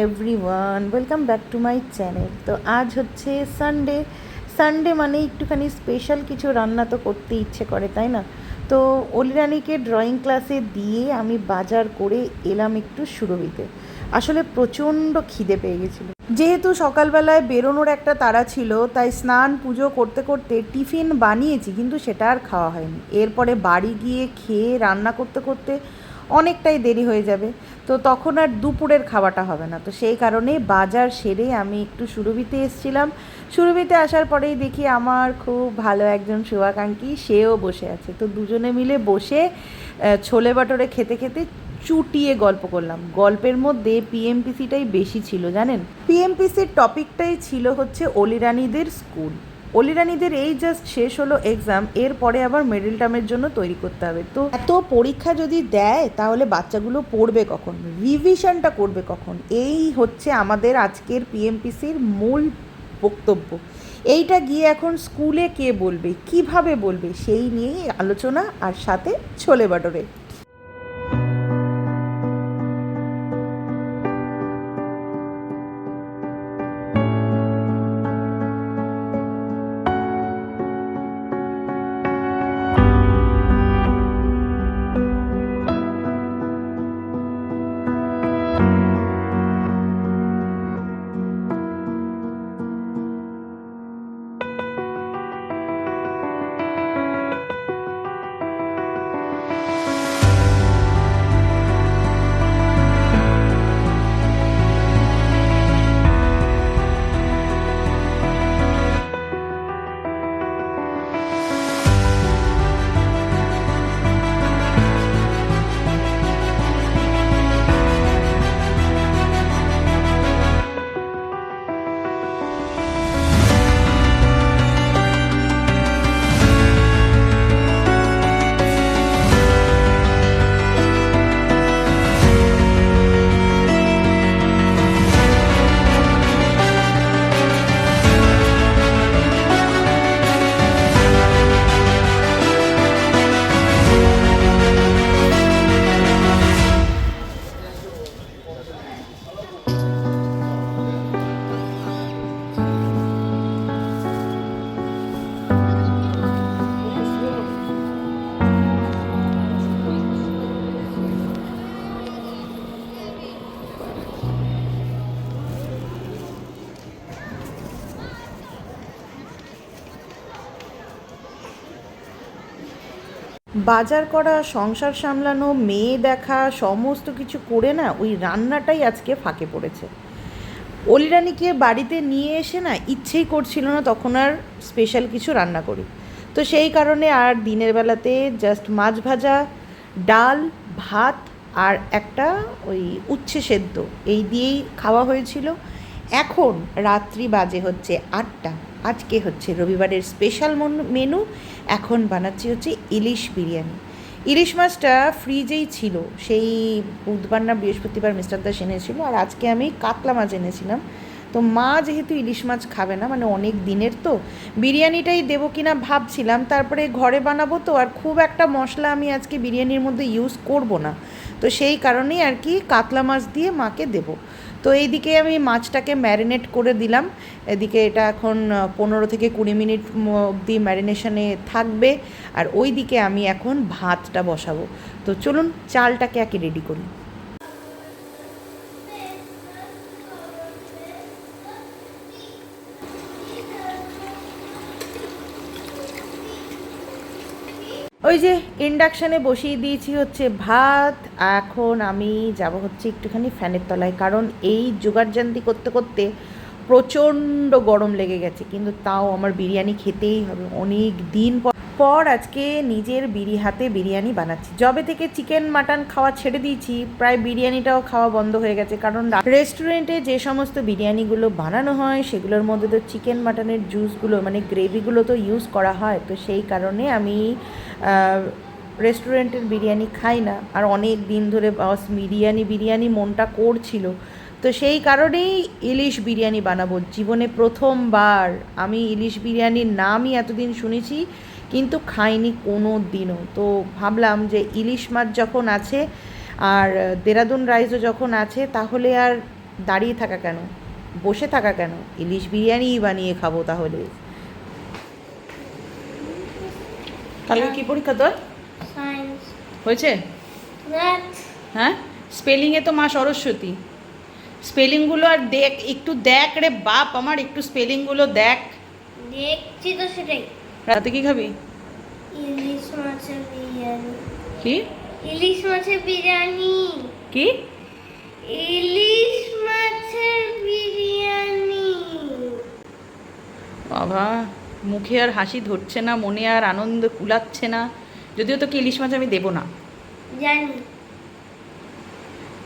Everyone, welcome back to my channel. তো আজ হচ্ছে সানডে মানে একটুখানি স্পেশাল কিছু রান্না তো করতে ইচ্ছে করে, তাই না? তো অলিরানিকে ড্রয়িং ক্লাসে দিয়ে আমি বাজার করে এলাম একটু সুরভিতে। আসলে প্রচণ্ড খিদে পেয়ে গেছিলো, যেহেতু সকালবেলায় বেরোনোর একটা তাড়া ছিল, তাই স্নান পুজো করতে করতে টিফিন বানিয়েছি, কিন্তু সেটা আর খাওয়া হয়নি। এরপরে বাড়ি গিয়ে খেয়ে রান্না করতে করতে অনেকটাই দেরি হয়ে যাবে, তো তখন আর দুপুরের খাওয়াটা হবে না। তো সেই কারণে বাজার সেরে আমি একটু সুরভিতে এসেছিলাম। সুরভিতে আসার পরেই দেখি আমার খুব ভালো একজন শুভাকাঙ্ক্ষী, সেও বসে আছে। তো দুজনে মিলে বসে ছোলে বাটোরে খেতে খেতে চুটিয়ে গল্প করলাম। গল্পের মধ্যে পিএমপিসিটাই বেশি ছিল, জানেন। পিএমপিসির টপিকটাই ছিল হচ্ছে অলিরানিদের স্কুল। অলিরানিদের এই জাস্ট শেষ হলো এক্সাম, এরপরে আবার মিডল টার্মের জন্য তৈরি করতে হবে। তো এত পরীক্ষা যদি দেয় তাহলে বাচ্চাগুলো পড়বে কখন, রিভিশনটা করবে কখন? এই হচ্ছে আমাদের আজকের পিএমপিসির মূল বক্তব্য। এইটা গিয়ে এখন স্কুলে কে বলবে, কিভাবে বলবে, সেই নিয়েই আলোচনা, আর সাথে ছোলে বাটোরে। বাজার করা, সংসার সামলানো, মেয়ে দেখা, সমস্ত কিছু করে না ওই রান্নাটাই আজকে ফাঁকে পড়েছে। অলিরানিকে বাড়িতে নিয়ে এসে না ইচ্ছেই করছিল না তখন আর স্পেশাল কিছু রান্না করি। তো সেই কারণে আর দিনের বেলাতে জাস্ট মাছ ভাজা, ডাল, ভাত আর একটা ওই উচ্ছে সেদ্ধ, এই দিয়েই খাওয়া হয়েছিল। এখন রাত্রি বাজে হচ্ছে 8টা। আজকে হচ্ছে রবিবারের স্পেশাল মেনু। এখন বানাচ্ছি হচ্ছে ইলিশ বিরিয়ানি। ইলিশ মাছটা ফ্রিজেই ছিল, সেই বুধবার না বৃহস্পতিবার মিস্টার দাস এনেছিল, আর আজকে আমি কাতলা মাছ এনেছিলাম। তো মা যেহেতু ইলিশ মাছ খাবে না, মানে অনেক দিনের, তো বিরিয়ানিটাই দেবো কিনা ভাবছিলাম। তারপরে ঘরে বানাবো তো, আর খুব একটা মশলা আমি আজকে বিরিয়ানির মধ্যে ইউজ করব না, তো সেই কারণেই আর কি কাতলা মাছ দিয়ে মাকে দেবো। তো এইদিকে আমি মাছটাকে ম্যারিনেট করে দিলাম। এদিকে এটা এখন 15 থেকে 20 মিনিট অবধি ম্যারিনেশনে থাকবে, আর ওই দিকে আমি এখন ভাতটা বসাবো। তো চলুন চালটাকে একে রেডি করি। ওই যে ইন্ডাকশানে বসিয়ে দিয়েছি হচ্ছে ভাত। এখন আমি যাব হচ্ছে একটুখানি ফ্যানের তলায়, কারণ এই জোগাড়জান্তি করতে করতে প্রচণ্ড গরম লেগে গেছে, কিন্তু তাও আমার বিরিয়ানি খেতেই হবে। অনেক দিন পর আজকে নিজের হাতে বিরিয়ানি বানাচ্ছি। যবে থেকে চিকেন মাটন খাওয়া ছেড়ে দিয়েছি, প্রায় বিরিয়ানিটাও খাওয়া বন্ধ হয়ে গেছে, কারণ রেস্টুরেন্টে যে সমস্ত বিরিয়ানিগুলো বানানো হয় সেগুলোর মধ্যে তো চিকেন মাটনের জুসগুলো, মানে গ্রেভিগুলো তো ইউজ করা হয়। তো সেই কারণে আমি রেস্টুরেন্টের বিরিয়ানি খাই না, আর অনেক দিন ধরে বাস বিরিয়ানি মনটা করছিল। তো সেই কারণেই ইলিশ বিরিয়ানি বানাবো। জীবনে প্রথমবার আমি ইলিশ বিরিয়ানির নামই এতদিন শুনেছি, কিন্তু খাইনি কোনো দিনও। তো ভাবলাম যে ইলিশ মাছ যখন আছে আর দেরাদুন রাইসও যখন আছে, তাহলে আর দাঁড়িয়ে থাকা কেন, বসে থাকা কেন? ইলিশ বিরিয়ানিই বানিয়ে খাবো তাহলে। কালকে কী পরীক্ষা তোর? সায়েন্স। হয়েছে? হ্যাঁ, স্পেলিংয়ে তো মা সরস্বতী। স্পেলিংগুলো আর দেখ, একটু দেখ রে বাপ আমার, একটু স্পেলিংগুলো দেখ। দেখছি তো সেটাই। রাতে কি খাবি? ইলিশ মাছের বিরিয়ানি। কি ইলিশ মাছের বিরিয়ানি। কি? ইলিশ মাছের বিরিয়ানি। বাবা, মুখে আর হাসি ধরছে না, মনে আর আনন্দ কুলাচ্ছে না। যদিও তোকে ইলিশ মাছ আমি দেবো না। জানি।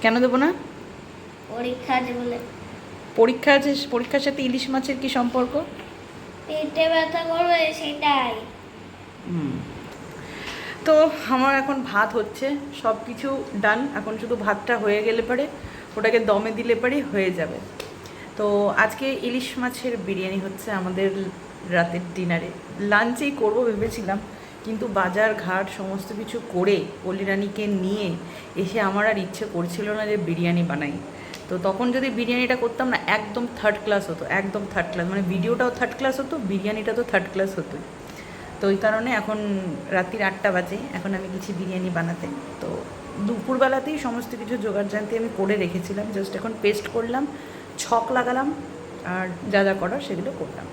কেন দেবো না? পরীক্ষা আছে বলে। পরীক্ষা আছে, পরীক্ষার সাথে ইলিশ মাছের কি সম্পর্ক? পেটে ব্যথা করবে সেটাই। তো আমার এখন ভাত হচ্ছে, সব কিছু ডান, এখন শুধু ভাতটা হয়ে গেলে পরে ওটাকে দমে দিলে পরে হয়ে যাবে। তো আজকে ইলিশ মাছের বিরিয়ানি হচ্ছে আমাদের রাতের ডিনারে। লাঞ্চেই করব ভেবেছিলাম, কিন্তু বাজার ঘাট সমস্ত কিছু করে অলিরানিকে নিয়ে এসে আমার আর ইচ্ছে করছিল না যে বিরিয়ানি বানাই। তো তখন যদি বিরিয়ানিটা করতাম না, একদম থার্ড ক্লাস হতো, একদম থার্ড ক্লাস, মানে ভিডিওটাও থার্ড ক্লাস হতো, বিরিয়ানিটা তো থার্ড ক্লাস হতো। তো ওই কারণে এখন রাত্রির 8টা বাজে, এখন আমি কিছু বিরিয়ানি বানাতে। তো দুপুরবেলাতেই সমস্ত কিছু জোগাড় জানতে আমি করে রেখেছিলাম, জাস্ট এখন পেস্ট করলাম, ছক লাগালাম, আর যা যা করার সেগুলো করলাম।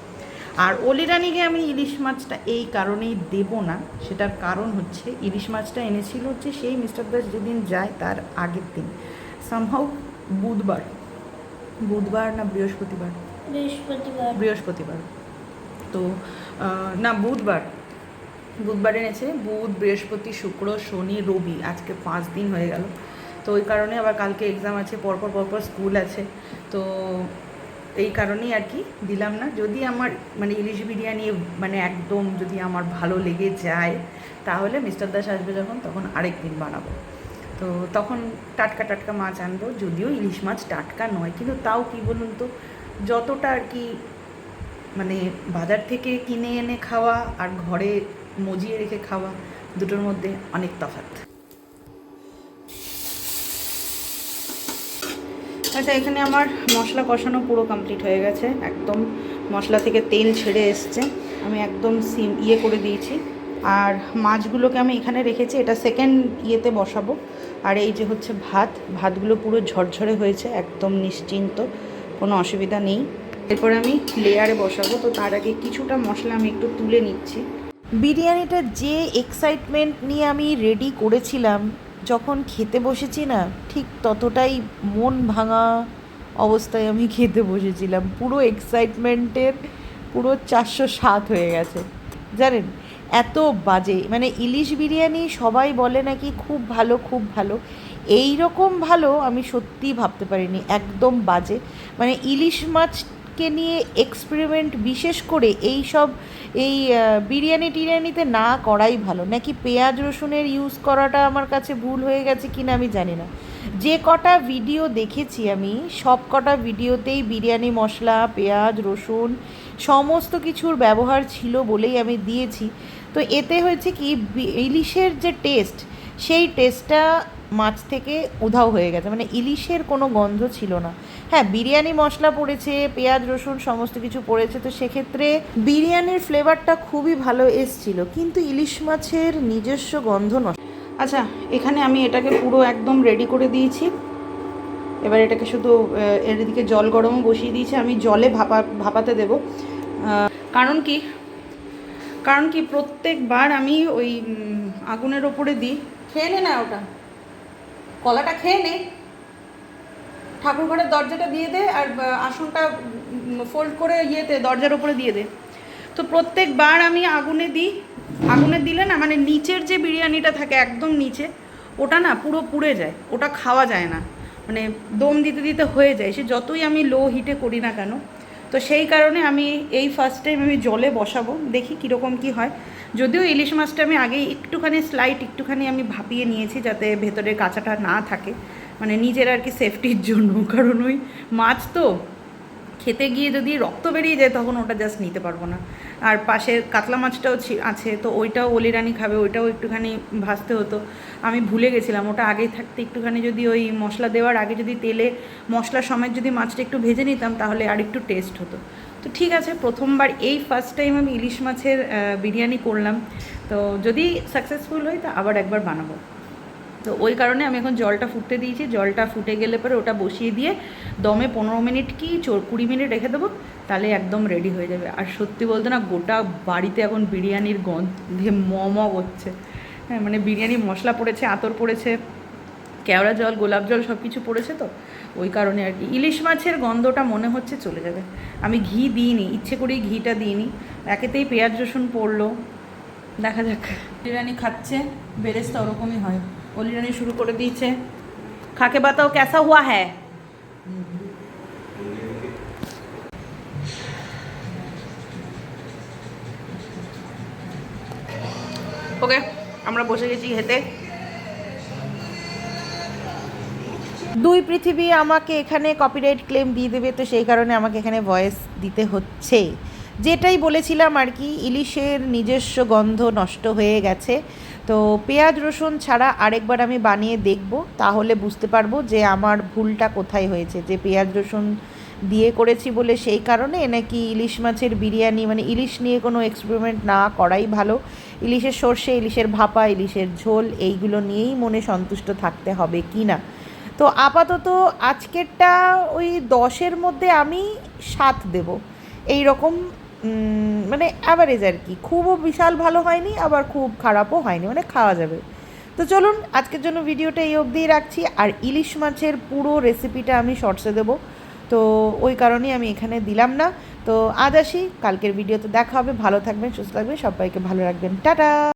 আর অলিরানিকে আমি ইলিশ মাছটা এই কারণেই দেবো না, সেটার কারণ হচ্ছে ইলিশ মাছটা এনেছিল হচ্ছে সেই মিস্টার দাস যেদিন যায় তার আগের দিন, সামহাউ বুধবার না বৃহস্পতিবার, বৃহস্পতিবার। তো না, বুধবার এনেছে, বুধ, বৃহস্পতি, শুক্র, শনি, রবি, আজকে 5 দিন হয়ে গেল। তো ওই কারণে আবার কালকে এক্সাম আছে, পরপর স্কুল আছে, তো এই কারণেই আর কি দিলাম না। যদি আমার মানে ইলিশ বিরিয়ানি মানে একদম যদি আমার ভালো লেগে যায়, তাহলে মিস্টার দাস আসবে যখন, তখন আরেক দিন বানাবো। তো তখন টাটকা মাছ আনবো, যদিও ইলিশ মাছ টাটকা নয়, কিন্তু তাও কি বলুন তো, যতটা আর কি মানে বাজার থেকে কিনে এনে খাওয়া আর ঘরে মজিয়ে রেখে খাওয়া, দুটোর মধ্যে অনেক তফাৎ। আচ্ছা, এখানে আমার মশলা কষানো পুরো কমপ্লিট হয়ে গেছে, একদম মশলা থেকে তেল ছেড়ে এসছে, আমি একদম ইয়ে করে দিয়েছি। আর মাছগুলোকে আমি এখানে রেখেছি, এটা সেকেন্ড ইয়েতে বসাবো। আর এই যে হচ্ছে ভাতগুলো পুরো ঝরঝরে হয়েছে, একদম নিশ্চিন্ত, কোনো অসুবিধা নেই। এরপরে আমি লেয়ারে বসাবো, তো তার আগে কিছুটা মশলা আমি একটু তুলে নিচ্ছি। বিরিয়ানিটা যে এক্সাইটমেন্ট নিয়ে আমি রেডি করেছিলাম, যখন খেতে বসেছি না, ঠিক ততটাই মন ভাঙা অবস্থায় আমি খেতে বসেছিলাম। পুরো এক্সাইটমেন্টের পুরো 407 হয়ে গেছে জানেন, এত বাজে। মানে ইলিশ বিরিয়ানি সবাই বলে নাকি খুব ভালো, এই রকম ভালো আমি সত্যিই ভাবতে পারিনি, একদম বাজে। মানে ইলিশ মাছকে নিয়ে এক্সপেরিমেন্ট বিশেষ করে এই বিরিয়ানিতে না করাই ভালো। নাকি পেঁয়াজ রসুনের ইউজ করাটা আমার কাছে ভুল হয়ে গেছে কিনা আমি জানি না। যে কটা ভিডিও দেখেছি আমি, সব কটা ভিডিওতেই বিরিয়ানি মশলা, পেঁয়াজ রসুন সমস্ত কিছুর ব্যবহার ছিল বলেই আমি দিয়েছি। তো এতে হয়েছে কি, ইলিশের যে টেস্ট, সেই টেস্টটা মাছ থেকে উধাও হয়ে গেছে, মানে ইলিশের কোনো গন্ধ ছিল না। হ্যাঁ, বিরিয়ানি মশলা পড়েছে, পেঁয়াজ রসুন সমস্ত কিছু পড়েছে, তো সেক্ষেত্রে বিরিয়ানির ফ্লেভারটা খুবই ভালো এসছিল, কিন্তু ইলিশ মাছের নিজস্ব গন্ধ নষ্ট। আচ্ছা, এখানে আমি এটাকে পুরো একদম রেডি করে দিয়েছি। এবার এটাকে শুধু এদিকে জল গরমও বসিয়ে দিয়েছি, আমি জলে ভাপাতে দেবো। কারণ কি প্রত্যেকবার আমি ওই আগুনের ওপরে দিই। খেয়ে নে না, ওটা কলাটা খেয়ে নে, ঠাকুর ঘরের দরজাটা দিয়ে দে, আর আসনটা ফোল্ড করে ইয়েতে দরজার ওপরে দিয়ে দে। তো প্রত্যেকবার আমি আগুনে দিলে না, মানে নিচের যে বিরিয়ানিটা থাকে একদম নিচে, ওটা না পুরো পুড়ে যায়, ওটা খাওয়া যায় না, মানে দম দিতে হয়ে যায়, সে যতই আমি লো হিটে করি না কেন। তো সেই কারণে আমি এই ফার্স্ট টাইম আমি জলে বসাবো, দেখি কীরকম কী হয়। যদিও ইলিশ মাছটা আমি আগেই একটুখানি আমি ভাপিয়ে নিয়েছি, যাতে ভেতরে কাঁচাটা না থাকে, মানে নিজের আর কি সেফটির জন্য। কারণ ওই মাছ তো খেতে গিয়ে যদি রক্ত বেরিয়ে যায়, তখন ওটা জাস্ট নিতে পারবো না। আর পাশে কাতলা মাছটাও আছে, তো ওইটাও অলিরানি খাবে, ওইটাও একটুখানি ভাজতে হতো। আমি ভুলে গেছিলাম, ওটা আগেই থাকতে একটুখানি যদি ওই মশলা দেওয়ার আগে যদি তেলে মশলা সমেত যদি মাছটা একটু ভেজে নিতাম তাহলে আর একটু টেস্ট হতো। তো ঠিক আছে, প্রথমবার এই ফার্স্ট টাইম আমি ইলিশ মাছের বিরিয়ানি করলাম, তো যদি সাকসেসফুল হই তা আবার একবার বানাবো। তো ওই কারণে আমি এখন জলটা ফুটতে দিয়েছি, জলটা ফুটে গেলে পরে ওটা বসিয়ে দিয়ে দমে 15 মিনিট কি 20 মিনিট রেখে দেবো, তাহলে একদম রেডি হয়ে যাবে। আর সত্যি বলতে না, গোটা বাড়িতে এখন বিরিয়ানির গন্ধে করছে। হ্যাঁ, মানে বিরিয়ানি মশলা পড়েছে, আতর পড়েছে, কেওড়া জল, গোলাপ জল সব কিছু পড়েছে, তো ওই কারণে আর কি ইলিশ মাছের গন্ধটা মনে হচ্ছে চলে যাবে। আমি ঘি দিইনি, ইচ্ছে করেই ঘিটা দিইনি, একেতেই পেঁয়াজ রসুন পড়লো। দেখা যাক। বিরিয়ানি খাচ্ছে, বেরেস্তা ওরকমই হয়। অলিরানি শুরু করে দিয়েছে। খাকে বাতাও কেসা হুয়া হ্যায়? ওকে, আমরা বসে গেছি খেতে। দুই পৃথিবী আমাকে এখানে কপিরাইট ক্লেম দিয়ে দেবে, তো সেই কারণে আমাকে এখানে ভয়েস দিতে হচ্ছে। যেটাই বলেছিলাম আর কি, ইলিশের নিজস্ব গন্ধ নষ্ট হয়ে গেছে, তো পেঁয়াজ রসুন ছাড়া আরেকবার আমি বানিয়ে দেখব, তাহলে বুঝতে পারবো যে আমার ভুলটা কোথায় হয়েছে, যে পেঁয়াজ রসুন দিয়ে করেছি বলে সেই কারণে, নাকি ইলিশ মাছের বিরিয়ানি মানে ইলিশ নিয়ে কোনো এক্সপেরিমেন্ট না করাই ভালো। ইলিশের সর্ষে, ইলিশের ভাপা, ইলিশের ঝোল, এইগুলো নিয়েই মনে সন্তুষ্ট থাকতে হবে কি না। তো আপাতত আজকেরটা ওই 10-এর মধ্যে আমি 7 দেব, এই রকম। মানে অ্যাভারেজ আর কি, খুবও বিশাল ভালো হয়নি, আবার খুব খারাপও হয়নি, মানে খাওয়া যাবে। তো চলুন, আজকের জন্য ভিডিওটা এই অবধিই রাখছি। আর ইলিশ মাছের পুরো রেসিপিটা আমি শর্টসে দেবো, তো ওই কারণেই আমি এখানে দিলাম না। তো আজ আসি, কালকের ভিডিওতে দেখা হবে। ভালো থাকবেন, সুস্থ থাকবেন, সবাইকে ভালো রাখবেন, টাটা।